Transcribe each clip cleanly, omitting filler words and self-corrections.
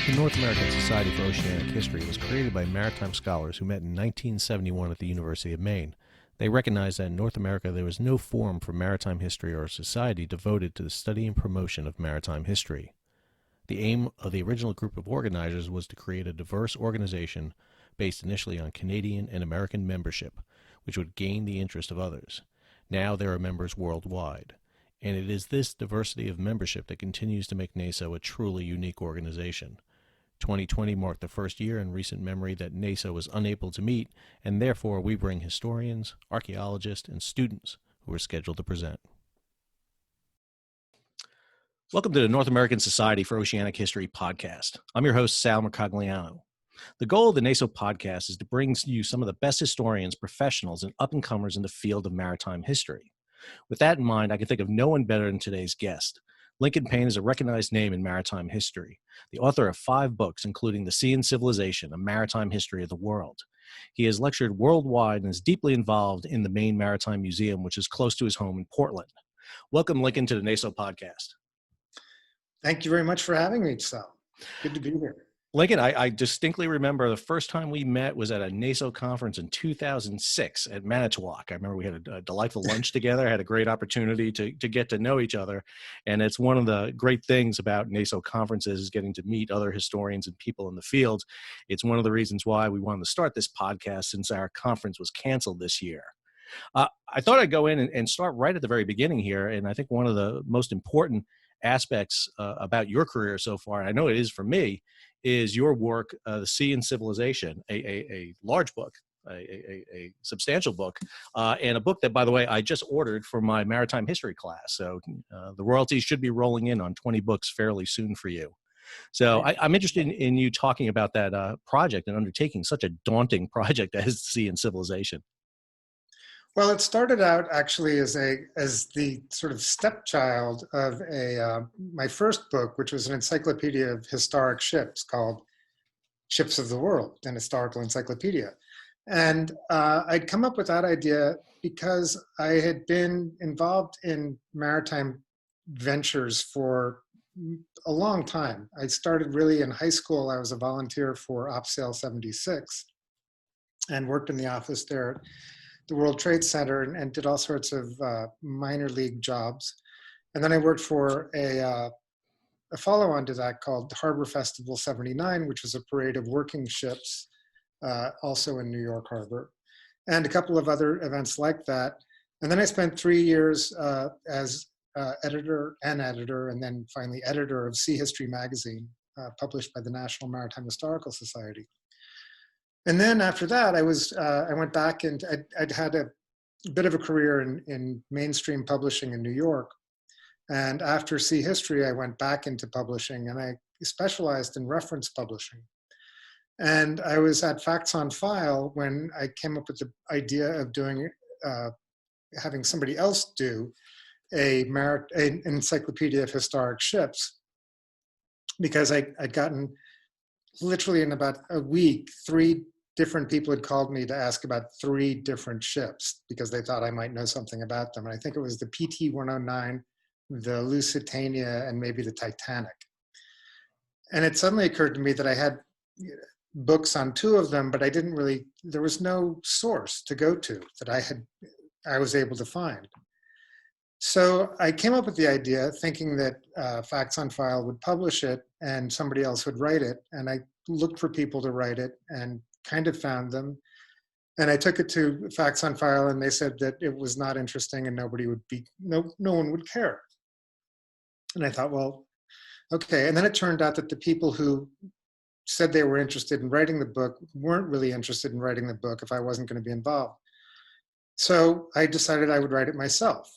The North American Society for Oceanic History was created by maritime scholars who met in 1971 at the University of Maine. They recognized that in North America there was no forum for maritime history or a society devoted to the study and promotion of maritime history. The aim of the original group of organizers was to create a diverse organization based initially on Canadian and American membership, which would gain the interest of others. Now there are members worldwide, and it is this diversity of membership that continues to make NASOH a truly unique organization. 2020 marked the first year in recent memory that NASOH was unable to meet, and therefore we bring historians, archaeologists, and students who are scheduled to present. Welcome to the North American Society for Oceanic History podcast. I'm your host, Sal Mercogliano. The goal of the NASOH podcast is to bring you some of the best historians, professionals, and up-and-comers in the field of maritime history. With that in mind, I can think of no one better than today's guest. Lincoln Paine is a recognized name in maritime history, the author of 5 books, including The Sea and Civilization, A Maritime History of the World. He has lectured worldwide and is deeply involved in the Maine Maritime Museum, which is close to his home in Portland. Welcome, Lincoln, to the NASOH podcast. Thank you very much for having me, Sal. Good to be here. Lincoln, I distinctly remember the first time we met was at a NASOH conference in 2006 at Manitowoc. I remember we had a delightful lunch together, had a great opportunity to get to know each other. And it's one of the great things about NASOH conferences is getting to meet other historians and people in the field. It's one of the reasons why we wanted to start this podcast since our conference was canceled this year. I thought I'd go in and start right at the very beginning here. And I think one of the most important aspects about your career so far, and I know it is for me, is your work, The Sea and Civilization, a large book, a substantial book, and a book that, by the way, I just ordered for my maritime history class. So the royalties should be rolling in on 20 books fairly soon for you. So I'm interested in you talking about that project and undertaking such a daunting project as The Sea and Civilization. Well, it started out actually as the sort of stepchild of my first book, which was an encyclopedia of historic ships called Ships of the World, an historical encyclopedia. And I'd come up with that idea because I had been involved in maritime ventures for a long time. I started really in high school. I was a volunteer for OpSail 76 and worked in the office there at the World Trade Center and did all sorts of minor league jobs. And then I worked for a follow-on to that called Harbor Festival 79, which was a parade of working ships, also in New York Harbor, and a couple of other events like that. And then I spent 3 years as editor, and then finally editor of Sea History magazine, published by the National Maritime Historical Society. And then after that, I went back and I'd had a bit of a career in mainstream publishing in New York. And after Sea History, I went back into publishing and I specialized in reference publishing. And I was at Facts on File when I came up with the idea of having somebody else do an encyclopedia of historic ships, because I'd gotten literally in about a week, 3 different people had called me to ask about 3 different ships because they thought I might know something about them. And I think it was the PT-109, the Lusitania, and maybe the Titanic. And it suddenly occurred to me that I had books on 2 of them, but there was no source to go to that I was able to find. So I came up with the idea thinking that Facts on File would publish it and somebody else would write it. And I looked for people to write it and kind of found them. And I took it to Facts on File and they said that it was not interesting and no one would care. And I thought, well, okay. And then it turned out that the people who said they were interested in writing the book weren't really interested in writing the book if I wasn't going to be involved. So I decided I would write it myself.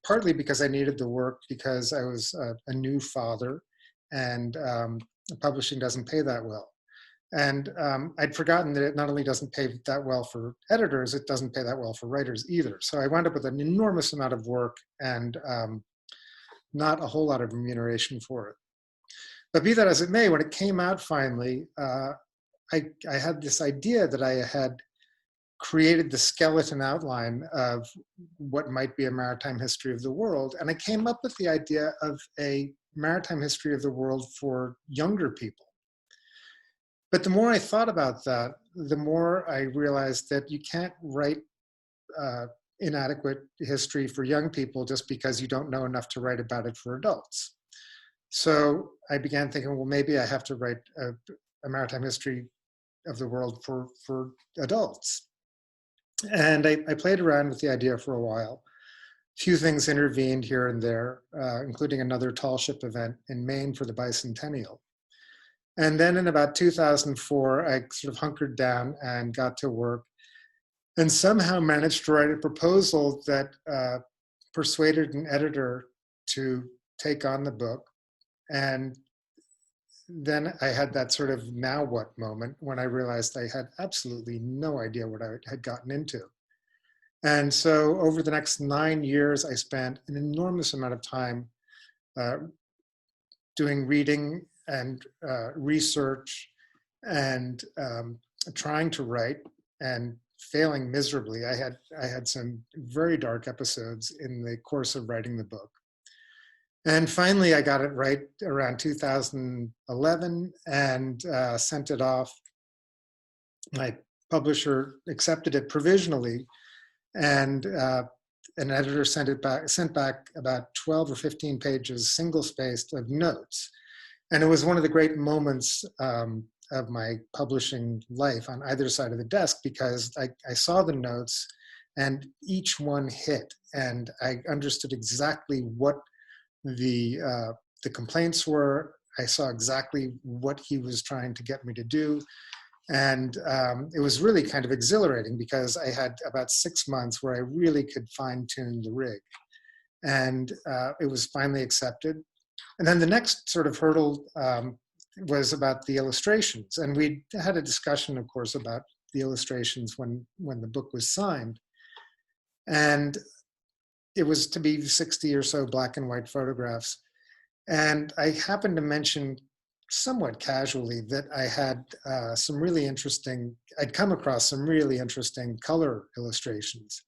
Partly because I needed the work because I was a new father and publishing doesn't pay that well. And I'd forgotten that it not only doesn't pay that well for editors, it doesn't pay that well for writers either. So I wound up with an enormous amount of work and not a whole lot of remuneration for it. But be that as it may, when it came out finally, I had this idea that I had created the skeleton outline of what might be a maritime history of the world. And I came up with the idea of a maritime history of the world for younger people. But the more I thought about that, the more I realized that you can't write inadequate history for young people just because you don't know enough to write about it for adults. So I began thinking, well, maybe I have to write a maritime history of the world for adults. And I played around with the idea for a while. Few things intervened here and there, including another tall ship event in Maine for the bicentennial. And then in about 2004, I sort of hunkered down and got to work and somehow managed to write a proposal that persuaded an editor to take on the book. And then I had that sort of now what moment when I realized I had absolutely no idea what I had gotten into. And so over the next 9 years, I spent an enormous amount of time doing reading and research and trying to write and failing miserably. I had some very dark episodes in the course of writing the book. And finally, I got it right around 2011 and sent it off. My publisher accepted it provisionally, and an editor sent back about 12 or 15 pages, single-spaced, of notes. And it was one of the great moments of my publishing life on either side of the desk, because I saw the notes and each one hit, and I understood exactly what the complaints were. I saw exactly what he was trying to get me to do. And it was really kind of exhilarating because I had about 6 months where I really could fine tune the rig. And it was finally accepted. And then the next sort of hurdle was about the illustrations. And we had a discussion, of course, about the illustrations when the book was signed. And it was to be 60 or so black and white photographs. And I happened to mention somewhat casually that I had I'd come across some really interesting color illustrations.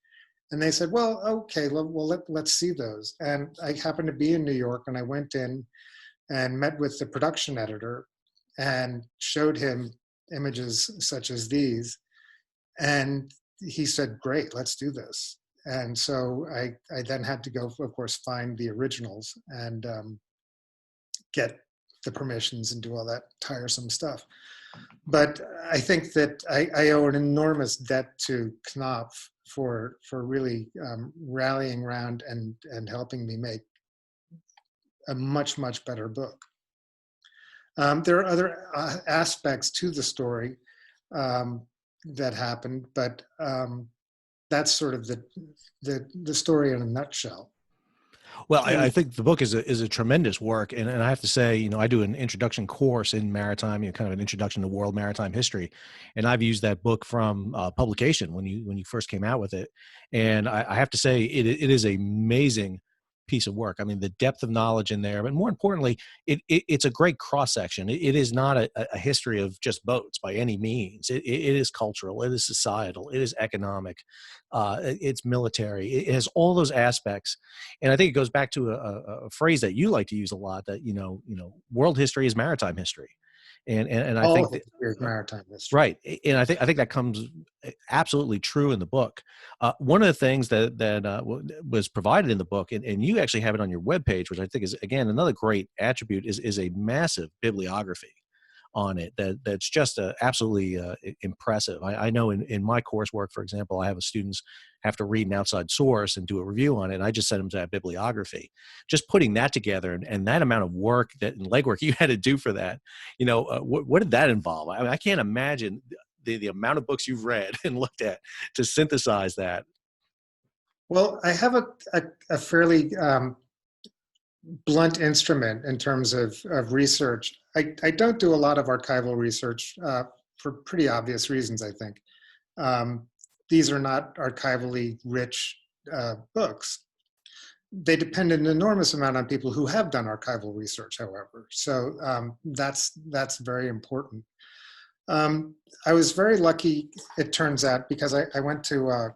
And they said, well, okay, let's see those. And I happened to be in New York, and I went in and met with the production editor and showed him images such as these. And he said, great, let's do this. And so I then had to go, of course, find the originals and get the permissions and do all that tiresome stuff. But I think that I owe an enormous debt to Knopf for really rallying around and helping me make a much, much better book. There are other aspects to the story that happened, but that's sort of the story in a nutshell. Well, I think the book is a tremendous work, and I have to say, I do an introduction course in maritime, kind of an introduction to world maritime history, and I've used that book from publication when you first came out with it, and I have to say it is an amazing piece of work. I mean, the depth of knowledge in there, but more importantly, it's a great cross section. It is not a history of just boats by any means. It is cultural, it is societal, it is economic, it's military. It has all those aspects, and I think it goes back to a phrase that you like to use a lot. That world history is maritime history, and I think that maritime history, right, and I think that comes absolutely true in the book. One of the things that was provided in the book, and you actually have it on your webpage, which I think is, again, another great attribute, is a massive bibliography on it that's just absolutely impressive. I know in my coursework, for example, I have students have to read an outside source and do a review on it, and I just send them to that bibliography. Just putting that together and that amount of work and legwork you had to do for that, what did that involve? I mean, I can't imagine the amount of books you've read and looked at to synthesize that. Well, I have a fairly blunt instrument in terms of research. I don't do a lot of archival research for pretty obvious reasons, I think. These are not archivally rich books. They depend an enormous amount on people who have done archival research, however. So that's very important. I was very lucky, it turns out, because I went to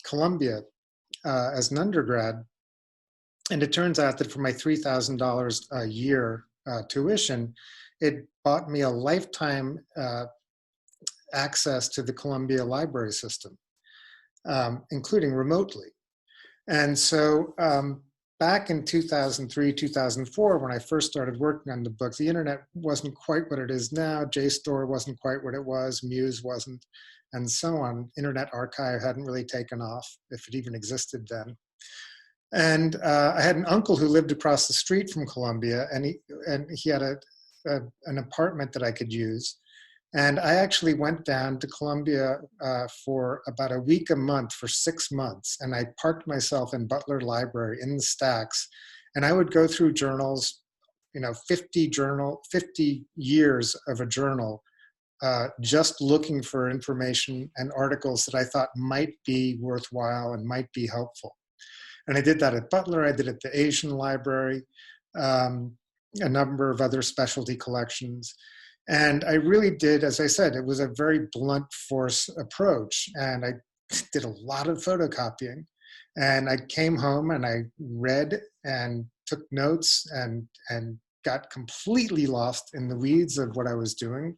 Columbia as an undergrad. And it turns out that for my $3,000 a year tuition, it bought me a lifetime access to the Columbia library system, including remotely. And so back in 2003, 2004, when I first started working on the book, the internet wasn't quite what it is now. JSTOR wasn't quite what it was. Muse wasn't, and so on. Internet Archive hadn't really taken off, if it even existed then. And I had an uncle who lived across the street from Columbia, and he had an apartment that I could use. And I actually went down to Columbia for about a week a month for 6 months. And I parked myself in Butler Library in the stacks. And I would go through journals, 50 years of a journal, just looking for information and articles that I thought might be worthwhile and might be helpful. And I did that at Butler. I did it at the Asian Library, a number of other specialty collections. And I really did, as I said, it was a very blunt force approach. And I did a lot of photocopying. And I came home and I read and took notes and got completely lost in the weeds of what I was doing.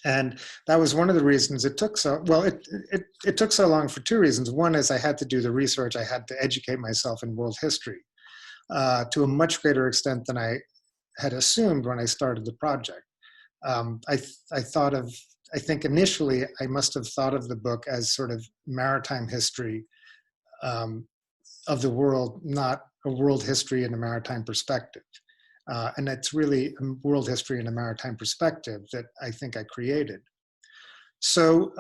And that was one of the reasons it took so, well, it took so long for two reasons. One is I had to do the research. I had to educate myself in world history to a much greater extent than I had assumed when I started the project. I think initially I must have thought of the book as sort of maritime history of the world, not a world history in a maritime perspective. And it's really a world history in a maritime perspective that I think I created. So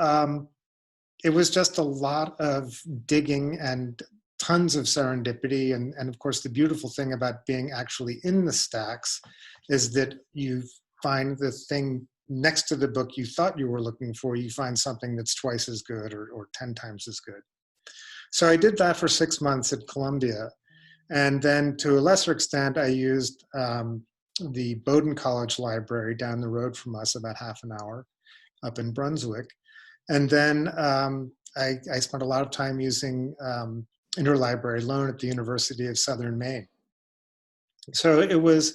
it was just a lot of digging and tons of serendipity. And of course, the beautiful thing about being actually in the stacks is that you find the thing next to the book you thought you were looking for, you find something that's twice as good or 10 times as good. So I did that for 6 months at Columbia. And then to a lesser extent, I used the Bowdoin College Library down the road from us, about half an hour up in Brunswick. And then I spent a lot of time using interlibrary loan at the University of Southern Maine. So it was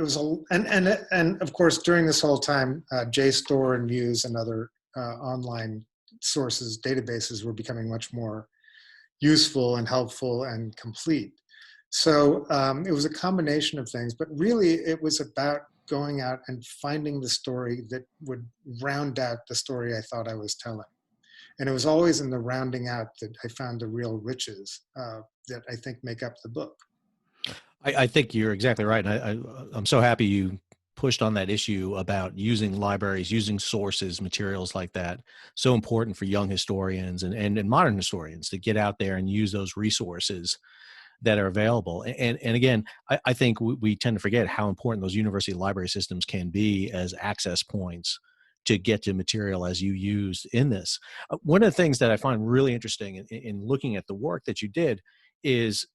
and of course, during this whole time, JSTOR and Muse and other online sources, databases were becoming much more useful and helpful and complete. So it was a combination of things, but really it was about going out and finding the story that would round out the story I thought I was telling. And it was always in the rounding out that I found the real riches that I think make up the book. I think you're exactly right. And I'm so happy you pushed on that issue about using libraries, using sources, materials like that. So important for young historians and modern historians to get out there and use those resources that are available. And again, I think we tend to forget how important those university library systems can be as access points to get to material as you used in this. One of the things that I find really interesting in looking at the work that you did is,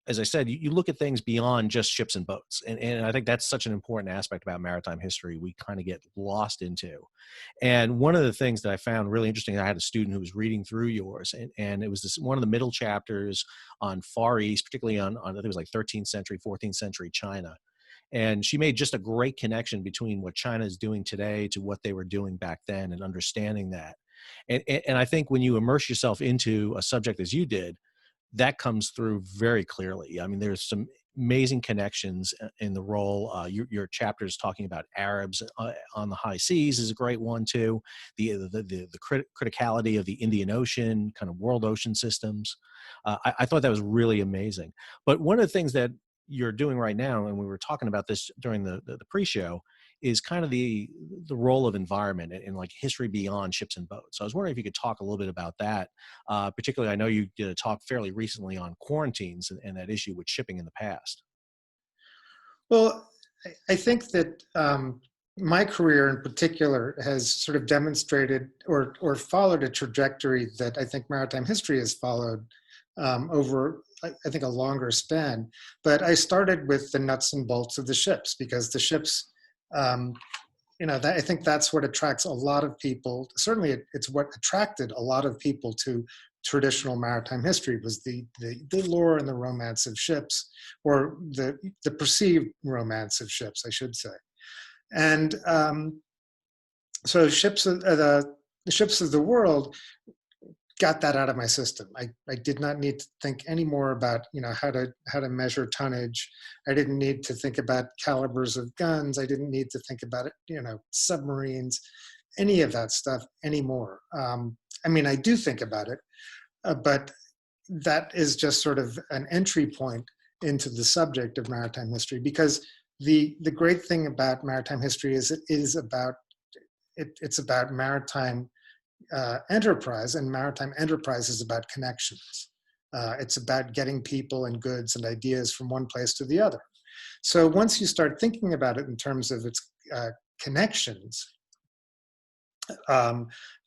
as I said, you look at things beyond just ships and boats. And I think that's such an important aspect about maritime history we kind of get lost into. And one of the things that I found really interesting, I had a student who was reading through yours, and it was this one of the middle chapters on Far East, particularly on I think it was like 13th century, 14th century China. And she made just a great connection between what China is doing today to what they were doing back then and understanding that. And I think when you immerse yourself into a subject as you did, that comes through very clearly. I mean, there's some amazing connections in the role. Your chapters talking about Arabs on the high seas is a great one too. The criticality of the Indian Ocean, kind of world ocean systems. I thought that was really amazing. But one of the things that you're doing right now, and we were talking about this during the pre-show, is kind of the role of environment in like history beyond ships and boats. So I was wondering if you could talk a little bit about that. Particularly, I know you did a talk fairly recently on quarantines and that issue with shipping in the past. Well, I think that my career in particular has sort of demonstrated or followed a trajectory that I think maritime history has followed over, I think, a longer span. But I started with the nuts and bolts of the ships, because the ships, I think that's what attracts a lot of people. Certainly, it's what attracted a lot of people to traditional maritime history, was the lore and the romance of ships, or the perceived romance of ships, I should say. And So the ships of the world got that out of my system. I did not need to think anymore about, how to measure tonnage. I didn't need to think about calibers of guns. I didn't need to think about it, submarines, any of that stuff anymore. I do think about it, but that is just sort of an entry point into the subject of maritime history, because the great thing about maritime history is it's about maritime enterprise, and maritime enterprise is about connections. It's about getting people and goods and ideas from one place to the other. So once you start thinking about it in terms of its connections,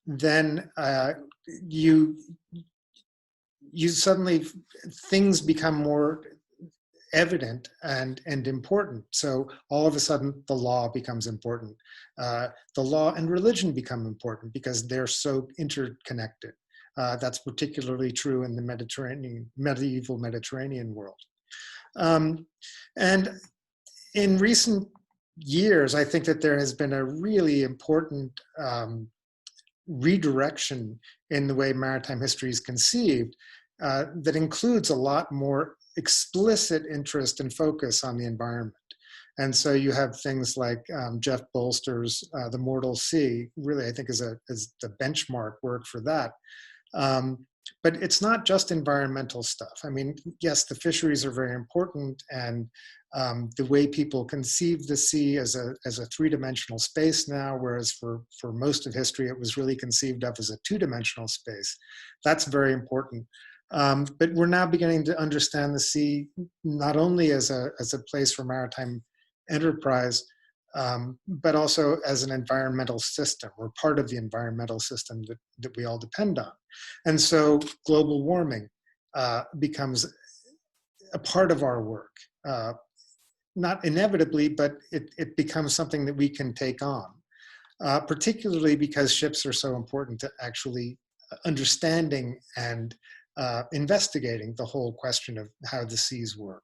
then you suddenly, things become more evident and important. So all of a sudden, the law becomes important. The law and religion become important because they're so interconnected. That's particularly true in the medieval Mediterranean world. And in recent years, I think that there has been a really important redirection in the way maritime history is conceived that includes a lot more explicit interest and focus on the environment. And so you have things like Jeff Bolster's The Mortal Sea, really I think is the benchmark work for that. But it's not just environmental stuff. Yes, the fisheries are very important, and the way people conceive the sea as a three-dimensional space now, whereas for most of history it was really conceived of as a two-dimensional space. That's very important. But we're now beginning to understand the sea not only as a place for maritime enterprise, but also as an environmental system. We're part of the environmental system that we all depend on. And so global warming becomes a part of our work. Not inevitably, but it becomes something that we can take on, particularly because ships are so important to actually understanding and investigating the whole question of how the seas work.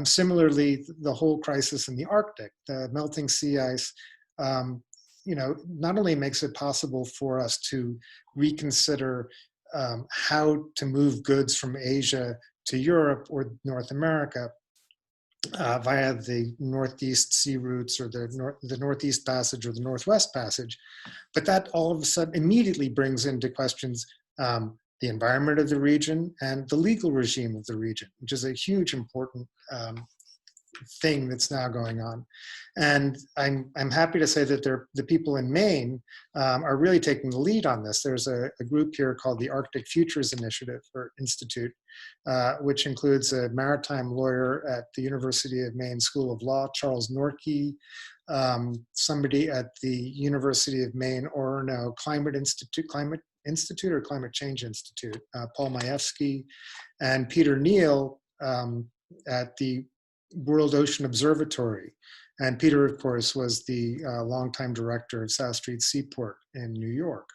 Similarly, the whole crisis in the Arctic, the melting sea ice, not only makes it possible for us to reconsider how to move goods from Asia to Europe or North America via the Northeast sea routes or the Northeast Passage or the Northwest Passage, but that all of a sudden immediately brings into questions the environment of the region and the legal regime of the region, which is a huge important thing that's now going on. And I'm happy to say that the people in Maine are really taking the lead on this. There's a group here called the Arctic Futures Initiative or Institute, which includes a maritime lawyer at the University of Maine School of Law, Charles Norkey, somebody at the University of Maine Orono Climate or Climate Change Institute, Paul Majewski, and Peter Neal at the World Ocean Observatory. And Peter, of course, was the longtime director of South Street Seaport in New York.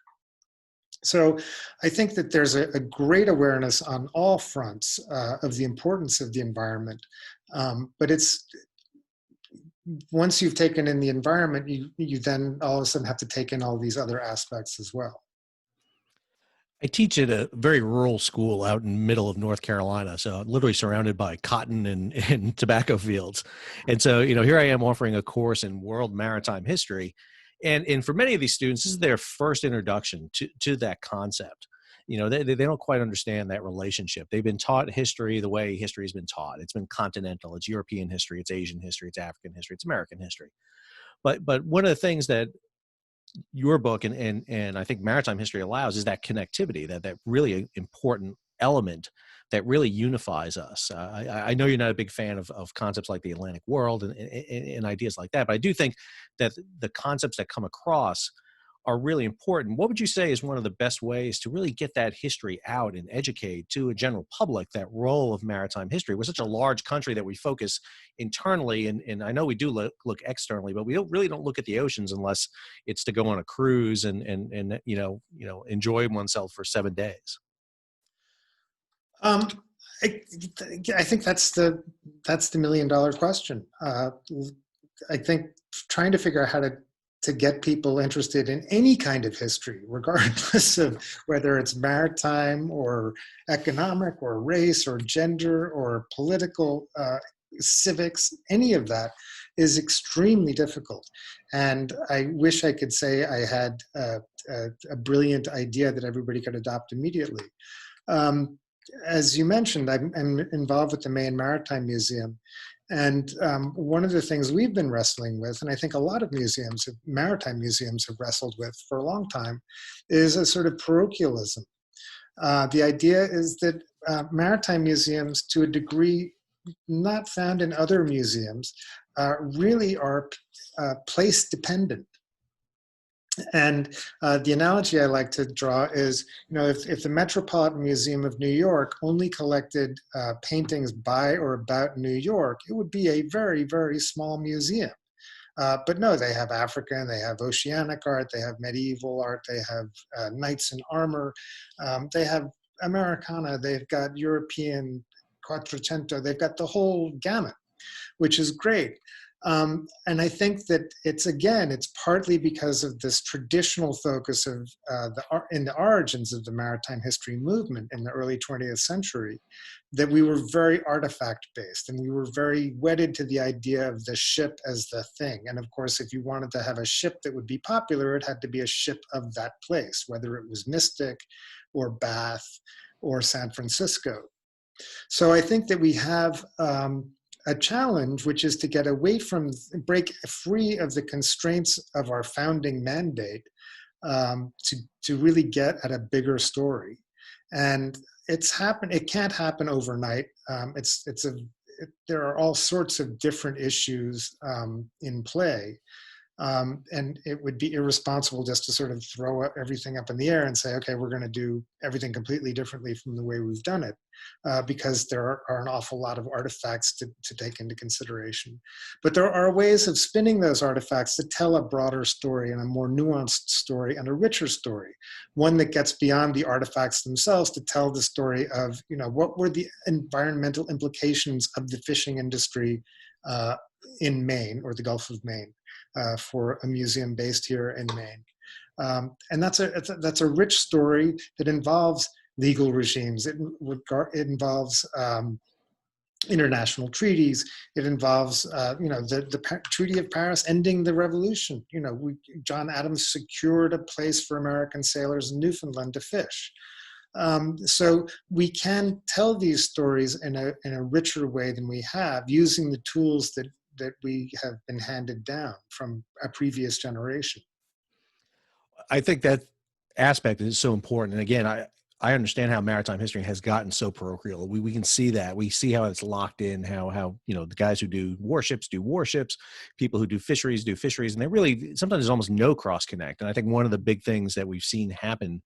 So I think that there's a great awareness on all fronts of the importance of the environment. But it's, once you've taken in the environment, you then all of a sudden have to take in all these other aspects as well. I teach at a very rural school out in the middle of North Carolina, so I'm literally surrounded by cotton and tobacco fields. And so, here I am offering a course in world maritime history. And for many of these students, this is their first introduction to that concept. They don't quite understand that relationship. They've been taught history the way history has been taught. It's been continental, it's European history, it's Asian history, it's African history, it's American history. But one of the things that your book and I think maritime history allows is that connectivity, that really important element that really unifies us. I know you're not a big fan of concepts like the Atlantic world and ideas like that, but I do think that the concepts that come across are really important. What would you say is one of the best ways to really get that history out and educate to a general public that role of maritime history? We're such a large country that we focus internally, and I know we do look externally, but we really don't look at the oceans unless it's to go on a cruise and enjoy oneself for 7 days. I think that's the $1 million question. I think trying to figure out how to to get people interested in any kind of history, regardless of whether it's maritime or economic or race or gender or political, civics, any of that is extremely difficult. And I wish I could say I had a brilliant idea that everybody could adopt immediately. As you mentioned, I'm involved with the Maine Maritime Museum. And one of the things we've been wrestling with, and I think a lot of museums, maritime museums have wrestled with for a long time, is a sort of parochialism. The idea is that maritime museums, to a degree not found in other museums, really are place dependent. And the analogy I like to draw is, if the Metropolitan Museum of New York only collected paintings by or about New York, it would be a very, very small museum. But no, they have African, they have oceanic art, they have medieval art, they have knights in armor, they have Americana, they've got European Quattrocento, they've got the whole gamut, which is great. And I think that it's partly because of this traditional focus of in the origins of the maritime history movement in the early 20th century, that we were very artifact based, and we were very wedded to the idea of the ship as the thing. And of course, if you wanted to have a ship that would be popular, it had to be a ship of that place, whether it was Mystic or Bath or San Francisco. So I think that we have a challenge, which is to get away from, break free of the constraints of our founding mandate, to really get at a bigger story. And it can't happen overnight. There are all sorts of different issues in play. And it would be irresponsible just to sort of throw everything up in the air and say, okay, we're going to do everything completely differently from the way we've done it, because there are an awful lot of artifacts to take into consideration. But there are ways of spinning those artifacts to tell a broader story and a more nuanced story and a richer story, one that gets beyond the artifacts themselves to tell the story of, what were the environmental implications of the fishing industry in Maine, or the Gulf of Maine, for a museum based here in Maine. And that's a rich story that involves legal regimes. It involves international treaties. It involves, the Treaty of Paris ending the revolution. John Adams secured a place for American sailors in Newfoundland to fish. So we can tell these stories in a richer way than we have, using the tools that we have been handed down from a previous generation. I think that aspect is so important. And again, I understand how maritime history has gotten so parochial. We can see that. We see how it's locked in, how the guys who do warships, people who do fisheries, and they really, sometimes there's almost no cross connect. And I think one of the big things that we've seen happen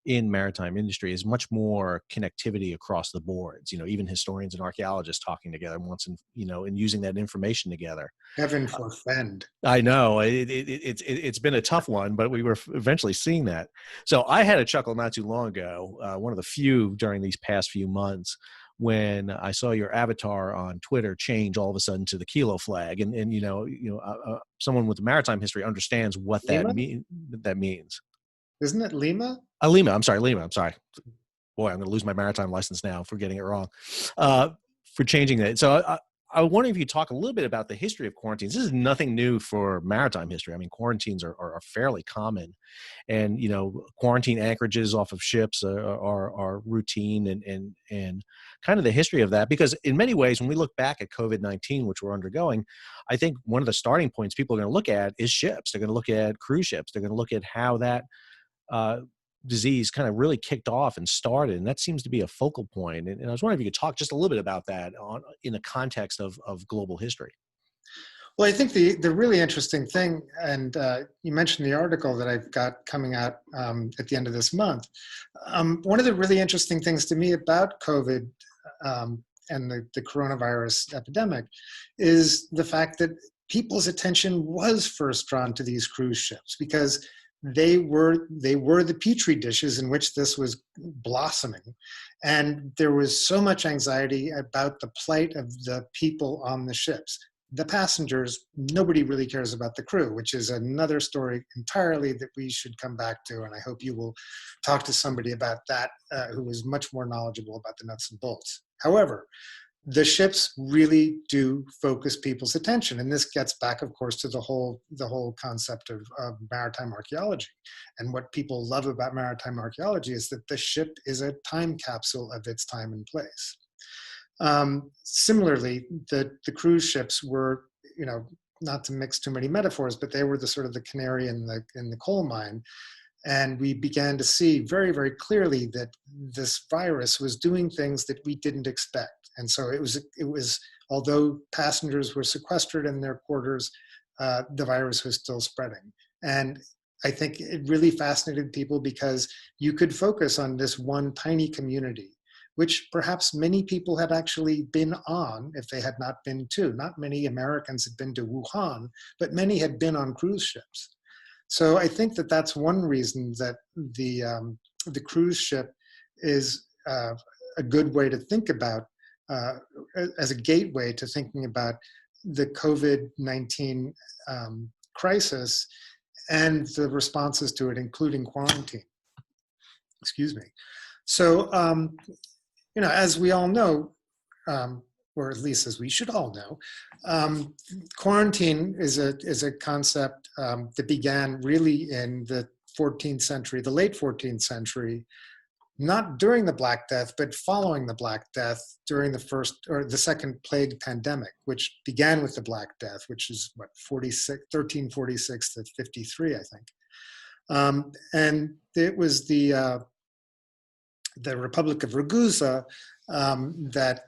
in maritime industry is much more connectivity across the boards, even historians and archaeologists talking together once, and using that information together. Heaven forfend. I know it's been a tough one, but we were eventually seeing that. So I had a chuckle not too long ago, one of the few during these past few months, when I saw your avatar on Twitter change all of a sudden to the kilo flag, and someone with maritime history understands what that means. Isn't it Lima? Lima. I'm sorry. Boy, I'm going to lose my maritime license now for getting it wrong, for changing that. So I wonder if you talk a little bit about the history of quarantines. This is nothing new for maritime history. I mean, quarantines are fairly common, and quarantine anchorages off of ships are routine, and kind of the history of that. Because in many ways, when we look back at COVID-19, which we're undergoing, I think one of the starting points people are going to look at is ships. They're going to look at cruise ships. They're going to look at how that disease kind of really kicked off and started, and that seems to be a focal point. And I was wondering if you could talk just a little bit about that in the context of global history. Well, I think the really interesting thing, and you mentioned the article that I've got coming out at the end of this month. One of the really interesting things to me about COVID and the coronavirus epidemic is the fact that people's attention was first drawn to these cruise ships, because they were the petri dishes in which this was blossoming. And there was so much anxiety about the plight of the people on the ships. the passengers, nobody really cares about the crew, which is another story entirely that we should come back to. And I hope you will talk to somebody about that who is much more knowledgeable about the nuts and bolts. However, the ships really do focus people's attention. And this gets back, of course, to the whole concept of maritime archaeology. And what people love about maritime archaeology is that the ship is a time capsule of its time and place. Similarly, the cruise ships were, not to mix too many metaphors, but they were the sort of the canary in the coal mine. And we began to see very, very clearly that this virus was doing things that we didn't expect. And so it was, although passengers were sequestered in their quarters, the virus was still spreading. And I think it really fascinated people because you could focus on this one tiny community, which perhaps many people had actually been on if they had not been to. Not many Americans had been to Wuhan, but many had been on cruise ships. So I think that that's one reason that the cruise ship is a good way to think about, as a gateway to thinking about the COVID-19 crisis and the responses to it, including quarantine. Excuse me. So, as we all know, or at least as we should all know, quarantine is a concept that began really in the 14th century, the late 14th century, not during the Black Death, but following the Black Death during the first or the second plague pandemic, which began with the Black Death, which is what, 1346 to 53, I think. And it was the Republic of Ragusa that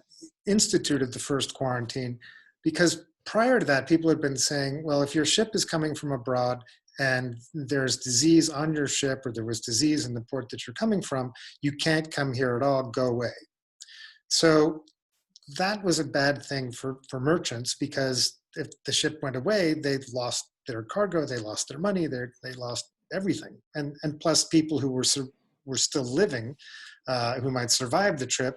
instituted the first quarantine, because prior to that, people had been saying, well, if your ship is coming from abroad and there's disease on your ship, or there was disease in the port that you're coming from, you can't come here at all, go away. So that was a bad thing for merchants, because if the ship went away, they lost their cargo, they lost their money, they lost everything. And plus people who were still living, who might survive the trip,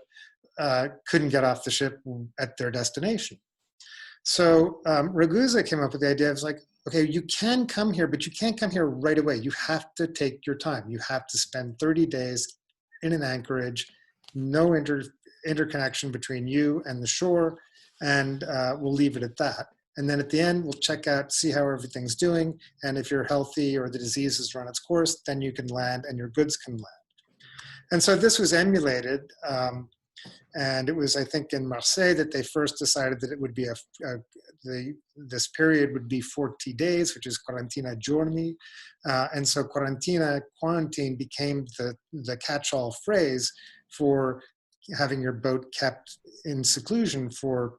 couldn't get off the ship at their destination. So Ragusa came up with the idea of like, okay, you can come here, but you can't come here right away. You have to take your time. You have to spend 30 days in an anchorage, no interconnection between you and the shore, and we'll leave it at that. And then at the end, we'll check out, see how everything's doing, and if you're healthy or the disease has run its course, then you can land and your goods can land. And so this was emulated, and it was, I think, in Marseille that they first decided that it would be this period would be 40 days, which is quarantina giorni. And so quarantine became the catch-all phrase for having your boat kept in seclusion for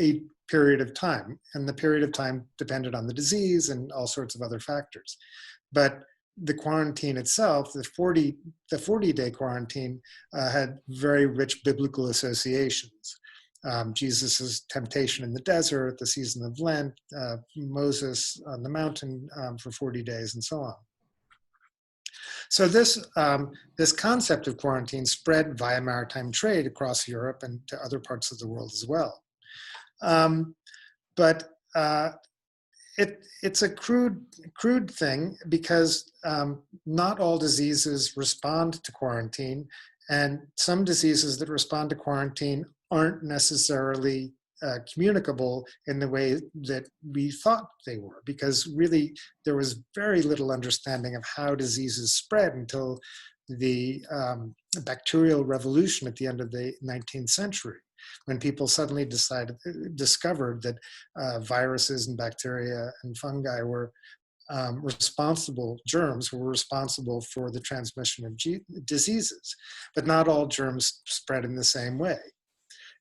a period of time. And the period of time depended on the disease and all sorts of other factors. But the quarantine itself, the 40-day quarantine, had very rich biblical associations. Jesus's temptation in the desert, the season of Lent, Moses on the mountain for 40 days, and so on. So this concept of quarantine spread via maritime trade across Europe and to other parts of the world as well. But it's a crude thing, because not all diseases respond to quarantine, and some diseases that respond to quarantine aren't necessarily communicable in the way that we thought they were, because really there was very little understanding of how diseases spread until the bacterial revolution at the end of the 19th century, when people suddenly discovered that viruses and bacteria and fungi were germs were responsible for the transmission of diseases, but not all germs spread in the same way.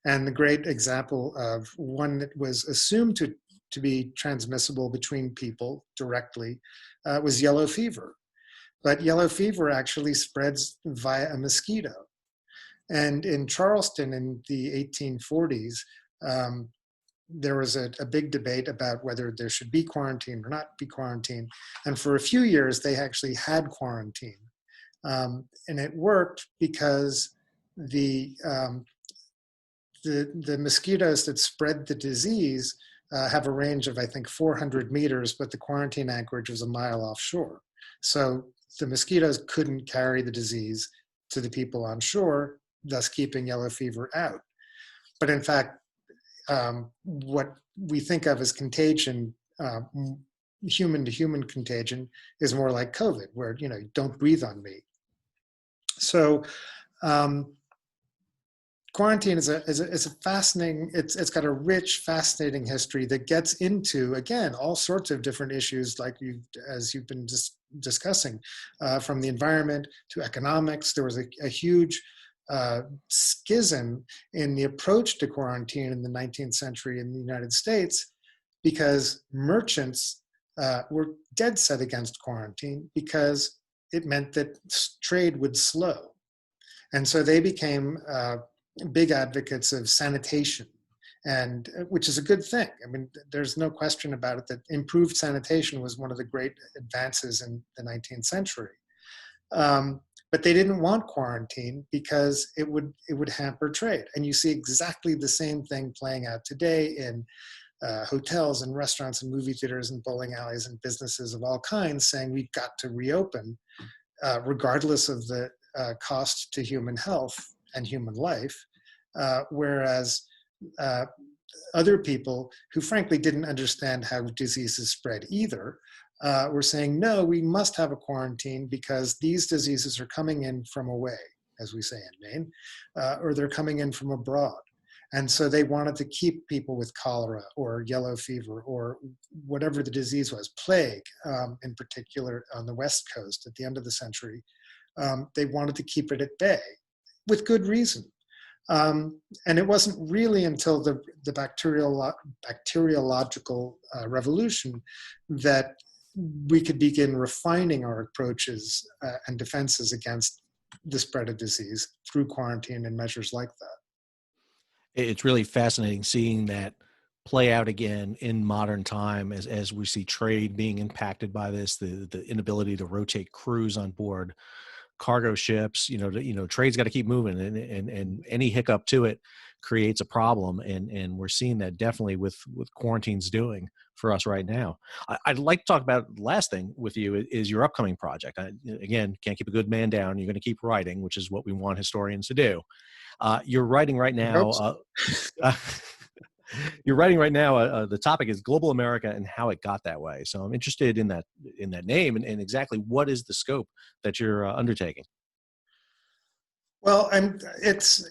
And the great example of one that was assumed to be transmissible between people directly was yellow fever. But yellow fever actually spreads via a mosquito. And in Charleston in the 1840s, there was a big debate about whether there should be quarantine or not be quarantine. And for a few years, they actually had quarantine. And it worked because the mosquitoes that spread the disease have a range of, I think, 400 meters, but the quarantine anchorage was a mile offshore. So the mosquitoes couldn't carry the disease to the people on shore, thus keeping yellow fever out. But in fact, what we think of as contagion, human to human contagion, is more like COVID, where, you know, don't breathe on me. So quarantine is a fascinating, it's got a rich, fascinating history that gets into, again, all sorts of different issues, like as you've been discussing, from the environment to economics. There was a huge schism in the approach to quarantine in the 19th century in the United States, because merchants were dead set against quarantine because it meant that trade would slow. And so they became big advocates of sanitation, and which is a good thing. I mean, there's no question about it that improved sanitation was one of the great advances in the 19th century. But they didn't want quarantine because it would hamper trade. And you see exactly the same thing playing out today in hotels and restaurants and movie theaters and bowling alleys and businesses of all kinds, saying we've got to reopen regardless of the cost to human health and human life, whereas other people who frankly didn't understand how diseases spread either were saying, no, we must have a quarantine because these diseases are coming in from away, as we say in Maine, or they're coming in from abroad. And so they wanted to keep people with cholera or yellow fever or whatever the disease was, plague in particular on the West Coast at the end of the century. They wanted to keep it at bay with good reason. And it wasn't really until the bacteriological revolution that we could begin refining our approaches and defenses against the spread of disease through quarantine and measures like that. It's really fascinating seeing that play out again in modern time as we see trade being impacted by this, the inability to rotate crews on board cargo ships. Trade's got to keep moving, and any hiccup to it creates a problem, and we're seeing that definitely with quarantine's doing for us right now. I'd like to talk about the last thing with you is your upcoming project. Again, can't keep a good man down. You're going to keep writing, which is what we want historians to do. You're writing right now. You're writing right now. The topic is Global America and how it got that way. So I'm interested in that name and exactly what is the scope that you're undertaking. Well, it's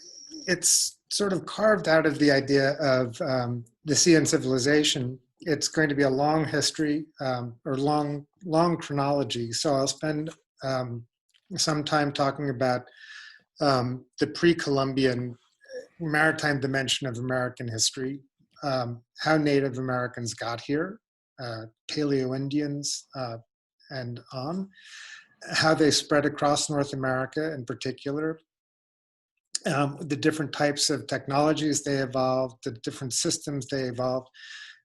sort of carved out of the idea of the sea and civilization. It's going to be a long history or long chronology. So I'll spend some time talking about the pre-Columbian maritime dimension of American history, how Native Americans got here, Paleo-Indians, and on, how they spread across North America in particular, the different types of technologies they evolved, the different systems they evolved.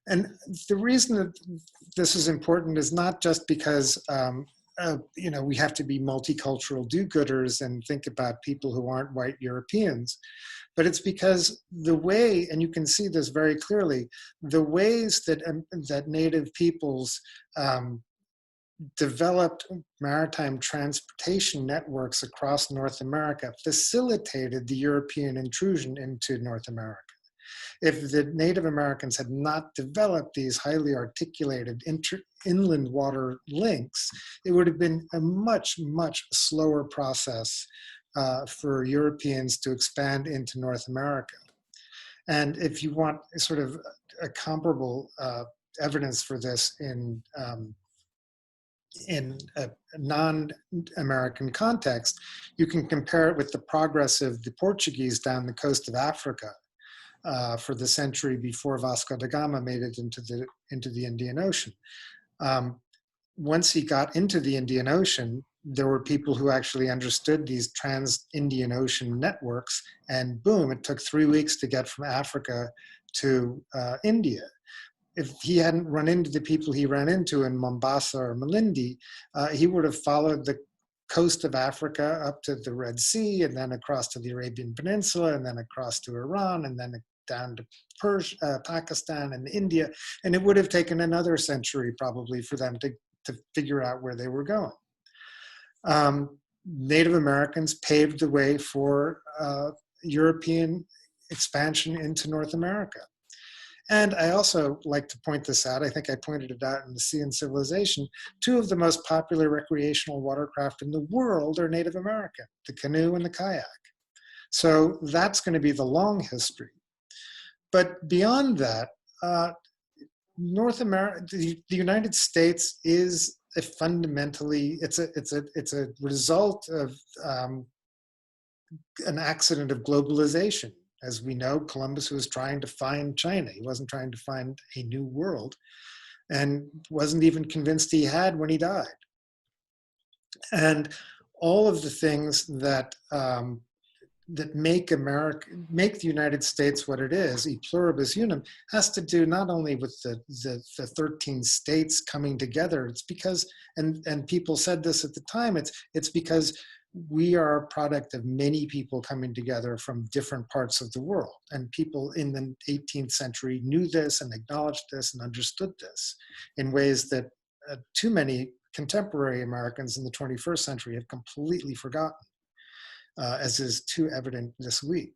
And the reason that this is important is not just because we have to be multicultural do-gooders and think about people who aren't white Europeans, but it's because the way, and you can see this very clearly, the ways that Native peoples developed maritime transportation networks across North America facilitated the European intrusion into North America. If the Native Americans had not developed these highly articulated inland water links, it would have been a much, much slower process for Europeans to expand into North America. And if you want sort of a comparable evidence for this in a non-American context, you can compare it with the progress of the Portuguese down the coast of Africa for the century before Vasco da Gama made it into the Indian Ocean. Once he got into the Indian Ocean, there were people who actually understood these trans-Indian Ocean networks, and boom, it took 3 weeks to get from Africa to India. If he hadn't run into the people he ran into in Mombasa or Malindi, he would have followed the coast of Africa up to the Red Sea, and then across to the Arabian Peninsula, and then across to Iran, and then down to Persia, Pakistan and India, and it would have taken another century probably for them to figure out where they were going. Native Americans paved the way for European expansion into North America. And I also like to point this out, I think I pointed it out in The Sea and Civilization, two of the most popular recreational watercraft in the world are Native American, the canoe and the kayak. So that's going to be the long history. But beyond that, North America, the United States is a fundamentally, it's a result of an accident of globalization. As we know, Columbus was trying to find China. He wasn't trying to find a new world, and wasn't even convinced he had when he died. And all of the things that that make the United States what it is, e pluribus unum, has to do not only with the 13 states coming together. It's because, and people said this at the time, it's because we are a product of many people coming together from different parts of the world. And people in the 18th century knew this and acknowledged this and understood this in ways that too many contemporary Americans in the 21st century have completely forgotten, as is too evident this week.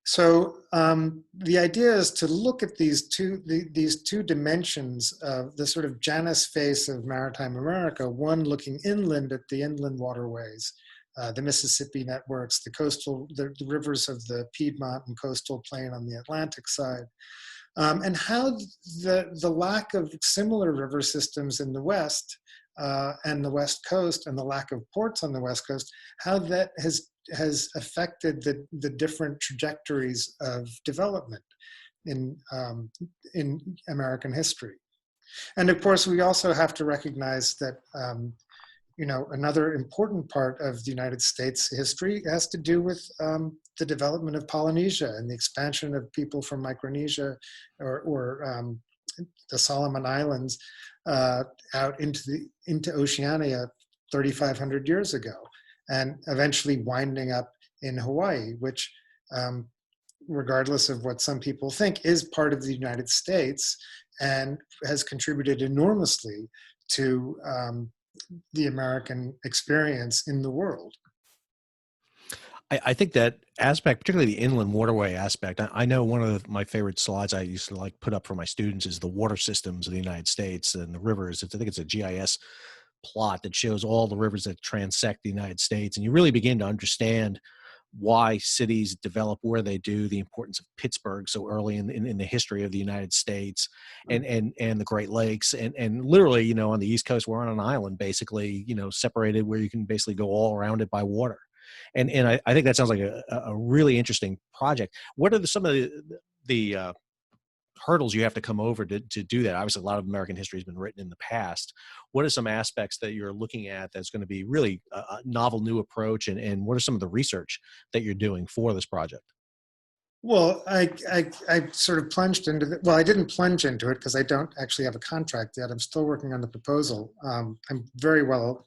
So the idea is to look at these two dimensions of the sort of Janus face of maritime America, one looking inland at the inland waterways, the Mississippi networks, the rivers of the Piedmont and coastal plain on the Atlantic side, and how the lack of similar river systems in the West and the West Coast, and the lack of ports on the West Coast, how that has affected the different trajectories of development in American history. And of course, we also have to recognize that another important part of the United States history has to do with the development of Polynesia and the expansion of people from Micronesia or the Solomon Islands out into Oceania 3,500 years ago, and eventually winding up in Hawaii, which, regardless of what some people think, is part of the United States and has contributed enormously to the American experience in the world. I think that aspect, particularly the inland waterway aspect, I know one of my favorite slides I used to like put up for my students is the water systems of the United States and the rivers. I think it's a GIS plot that shows all the rivers that transect the United States. And you really begin to understand why cities develop where they do, the importance of Pittsburgh so early in the history of the United States, and the Great Lakes, and literally, on the East Coast, we're on an island, basically, separated where you can basically go all around it by water. And I think that sounds like a really interesting project. What are some of the hurdles you have to come over to do that? Obviously, a lot of American history has been written in the past. What are some aspects that you're looking at that's going to be really a novel new approach, and what are some of the research that you're doing for this project? Well, I sort of plunged into I didn't plunge into it because I don't actually have a contract yet. I'm still working on the proposal. I'm very well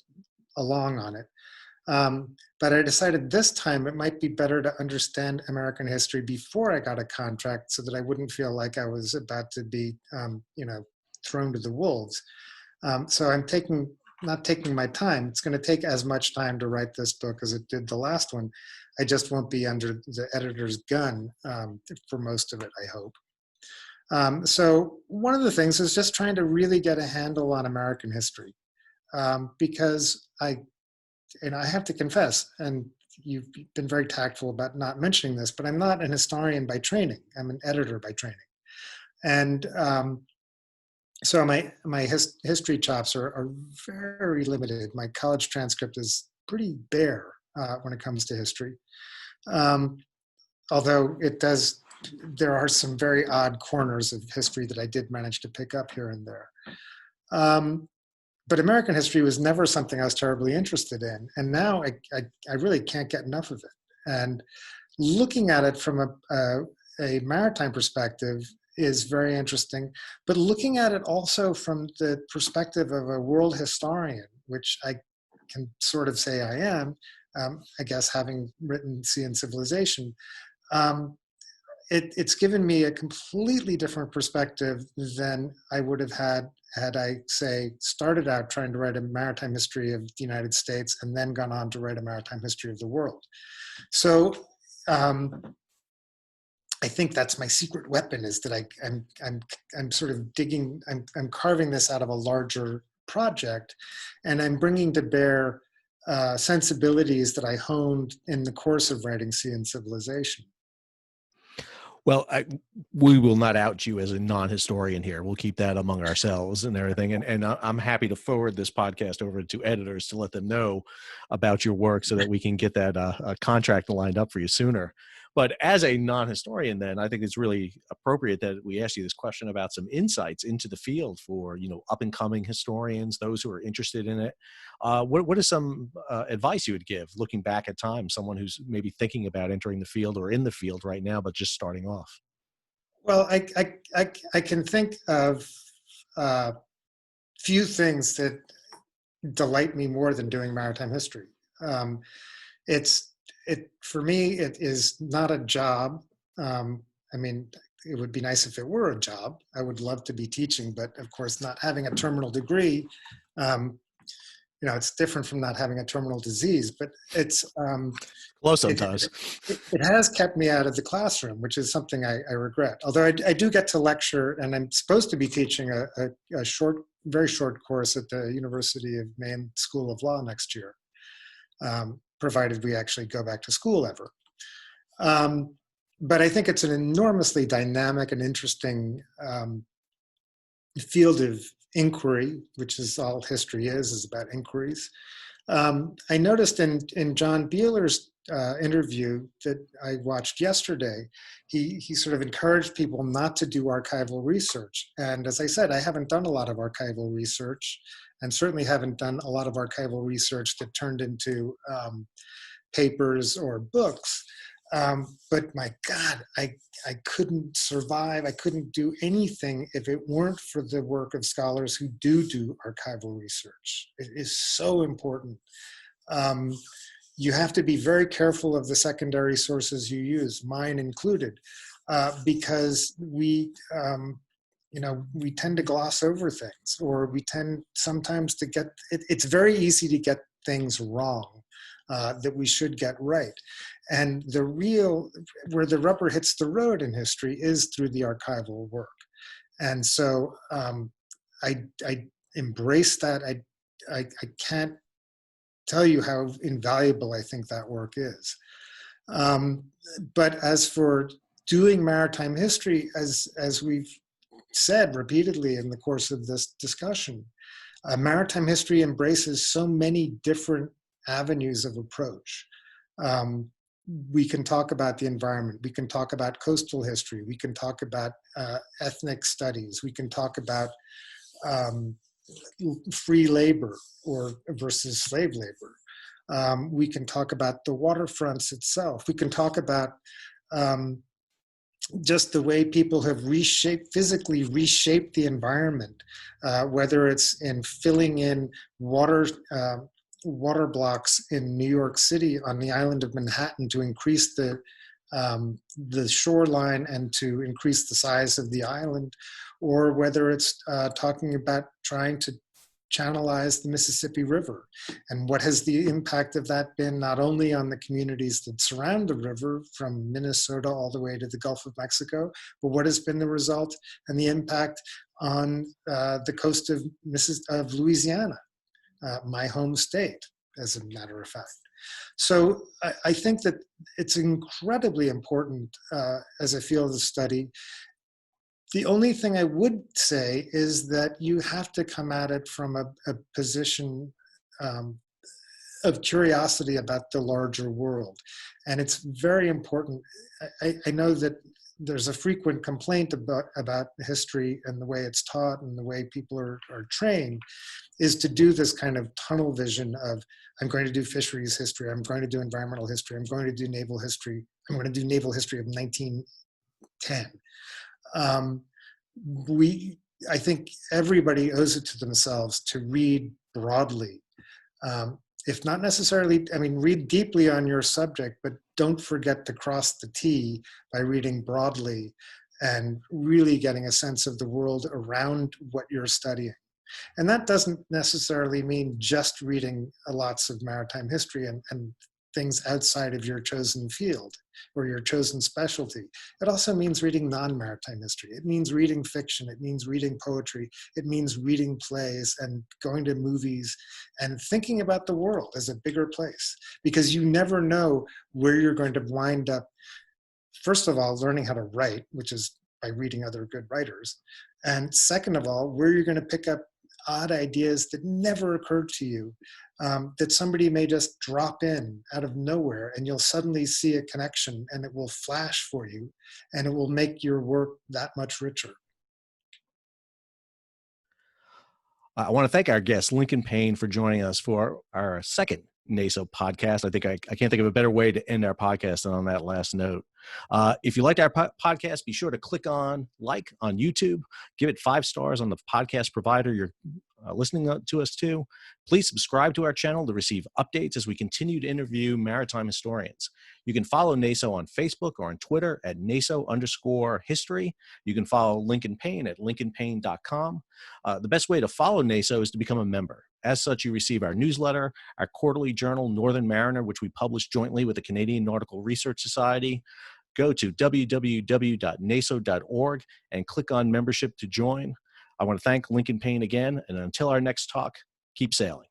along on it. But I decided this time it might be better to understand American history before I got a contract, so that I wouldn't feel like I was about to be, thrown to the wolves. So I'm not taking my time. It's going to take as much time to write this book as it did the last one. I just won't be under the editor's gun for most of it, I hope. So one of the things is just trying to really get a handle on American history, because I have to confess, and you've been very tactful about not mentioning this, but I'm not an historian by training. I'm an editor by training. And so my history chops are very limited. My college transcript is pretty bare when it comes to history. Although there are some very odd corners of history that I did manage to pick up here and there. But American history was never something I was terribly interested in. And now I really can't get enough of it. And looking at it from a maritime perspective is very interesting, but looking at it also from the perspective of a world historian, which I can sort of say I am, I guess, having written Sea and Civilization, it's given me a completely different perspective than I would have had I, say, started out trying to write a maritime history of the United States and then gone on to write a maritime history of the world. So I think that's my secret weapon, is that I'm sort of digging, I'm carving this out of a larger project, and I'm bringing to bear sensibilities that I honed in the course of writing Sea and Civilization. Well, we will not out you as a non-historian here. We'll keep that among ourselves and everything. And I'm happy to forward this podcast over to editors to let them know about your work so that we can get that contract lined up for you sooner. But as a non-historian, then I think it's really appropriate that we ask you this question about some insights into the field for, up and coming historians, those who are interested in it. What is some advice you would give looking back at time, someone who's maybe thinking about entering the field or in the field right now, but just starting off? Well, I can think of few things that delight me more than doing maritime history. For me, it is not a job. I mean, it would be nice if it were a job. I would love to be teaching, but of course, not having a terminal degree, it's different from not having a terminal disease. But it's close sometimes. It has kept me out of the classroom, which is something I regret. Although I do get to lecture, and I'm supposed to be teaching a very short course at the University of Maine School of Law next year. Provided we actually go back to school ever. But I think it's an enormously dynamic and interesting field of inquiry, which is all history is about inquiries. I noticed in John Beeler's interview that I watched yesterday, he sort of encouraged people not to do archival research. And as I said, I haven't done a lot of archival research, and certainly haven't done a lot of archival research that turned into papers or books. But my God, I couldn't survive. I couldn't do anything if it weren't for the work of scholars who do archival research. It is so important. You have to be very careful of the secondary sources you use, mine included, because we tend to gloss over things, or we tend sometimes to get, it's very easy to get things wrong that we should get right. And where the rubber hits the road in history is through the archival work. And so I embrace that. I can't tell you how invaluable I think that work is. But as for doing maritime history, as we've said repeatedly in the course of this discussion, maritime history embraces so many different avenues of approach. We can talk about the environment, we can talk about coastal history, we can talk about ethnic studies, we can talk about free labor versus slave labor. We can talk about the waterfronts itself. We can talk about just the way people have physically reshaped the environment, whether it's in filling in water blocks in New York City on the island of Manhattan to increase the shoreline and to increase the size of the island, or whether it's talking about trying to channelize the Mississippi River. And what has the impact of that been, not only on the communities that surround the river from Minnesota all the way to the Gulf of Mexico, but what has been the result and the impact on the coast of Louisiana, my home state, as a matter of fact. So I think that it's incredibly important as a field of study. The only thing I would say is that you have to come at it from a position of curiosity about the larger world. And it's very important. I know that there's a frequent complaint about history and the way it's taught and the way people are trained, is to do this kind of tunnel vision of, I'm going to do fisheries history, I'm going to do environmental history, I'm going to do naval history, I'm going to do naval history of 1910. I think everybody owes it to themselves to read broadly. If not necessarily, read deeply on your subject, but don't forget to cross the T by reading broadly and really getting a sense of the world around what you're studying. And that doesn't necessarily mean just reading lots of maritime history and things outside of your chosen field or your chosen specialty. It also means reading non-maritime history. It means reading fiction. It means reading poetry. It means reading plays and going to movies and thinking about the world as a bigger place, because you never know where you're going to wind up. First of all, learning how to write, which is by reading other good writers. And second of all, where you're going to pick up odd ideas that never occurred to you, that somebody may just drop in out of nowhere, and you'll suddenly see a connection and it will flash for you and it will make your work that much richer. I want to thank our guest, Lincoln Paine, for joining us for our second NASOH podcast. I think I can't think of a better way to end our podcast than on that last note. If you liked our podcast, be sure to click on like on YouTube, give it 5 stars on the podcast provider you're listening to us to. Please subscribe to our channel to receive updates as we continue to interview maritime historians. You can follow NASOH on Facebook or on Twitter at NASOH_history. You can follow Lincoln Paine at lincolnpaine.com. The best way to follow NASOH is to become a member. As such, you receive our newsletter, our quarterly journal, Northern Mariner, which we publish jointly with the Canadian Nautical Research Society. Go to www.nasoh.org and click on membership to join. I want to thank Lincoln Paine again, and until our next talk, keep sailing.